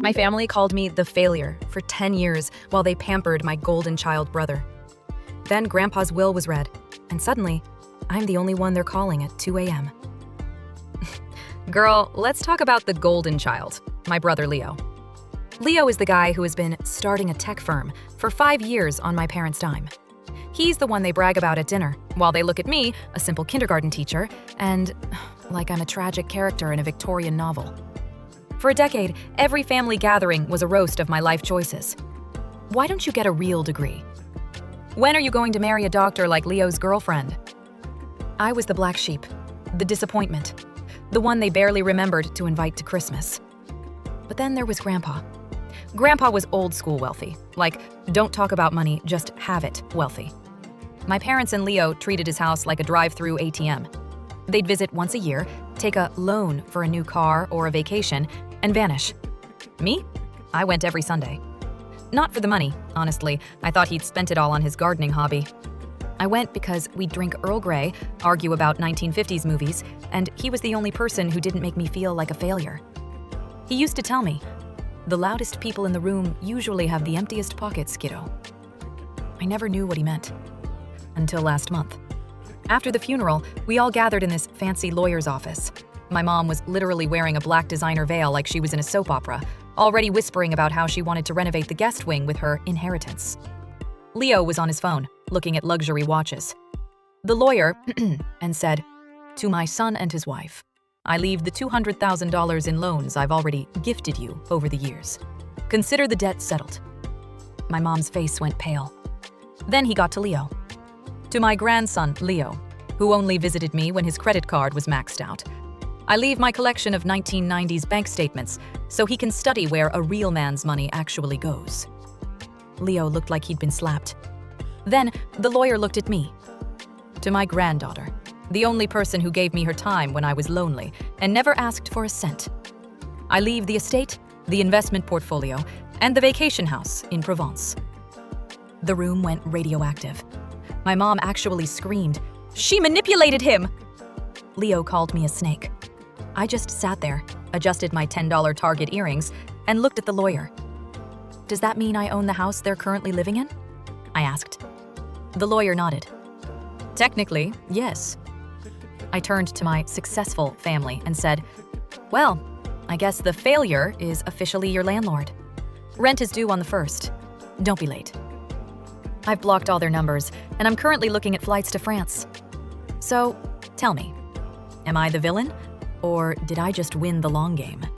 My family called me the failure for 10 years while they pampered my golden child brother. Then Grandpa's will was read, and suddenly, I'm the only one they're calling at 2 a.m. Girl, let's talk about the golden child, my brother Leo. Leo is the guy who has been starting a tech firm for 5 years on my parents' dime. He's the one they brag about at dinner, while they look at me, a simple kindergarten teacher, and like I'm a tragic character in a Victorian novel. For a decade, every family gathering was a roast of my life choices. Why don't you get a real degree? When are you going to marry a doctor like Leo's girlfriend? I was the black sheep, the disappointment, the one they barely remembered to invite to Christmas. But then there was Grandpa. Grandpa was old school wealthy, like don't talk about money, just have it wealthy. My parents and Leo treated his house like a drive-through ATM. They'd visit once a year, take a loan for a new car or a vacation, and vanish. Me? I went every Sunday. Not for the money, honestly. I thought he'd spent it all on his gardening hobby. I went because we'd drink Earl Grey, argue about 1950s movies, and he was the only person who didn't make me feel like a failure. He used to tell me, the loudest people in the room usually have the emptiest pockets, kiddo. I never knew what he meant. Until last month. After the funeral, we all gathered in this fancy lawyer's office. My mom was literally wearing a black designer veil like she was in a soap opera, already whispering about how she wanted to renovate the guest wing with her inheritance. Leo was on his phone, looking at luxury watches. The lawyer and said, "To my son and his wife, I leave the $200,000 in loans I've already gifted you over the years. Consider the debt settled." My mom's face went pale. Then he got to Leo. "To my grandson, Leo, who only visited me when his credit card was maxed out, I leave my collection of 1990s bank statements so he can study where a real man's money actually goes." Leo looked like he'd been slapped. Then the lawyer looked at me. "To my granddaughter, the only person who gave me her time when I was lonely and never asked for a cent. I leave the estate, the investment portfolio, and the vacation house in Provence." The room went radioactive. My mom actually screamed, "She manipulated him!" Leo called me a snake. I just sat there, adjusted my $10 Target earrings, and looked at the lawyer. "Does that mean I own the house they're currently living in?" I asked. The lawyer nodded. "Technically, yes." I turned to my successful family and said, "Well, I guess the failure is officially your landlord. Rent is due on the 1st. Don't be late." I've blocked all their numbers, and I'm currently looking at flights to France. So, tell me, am I the villain, or did I just win the long game?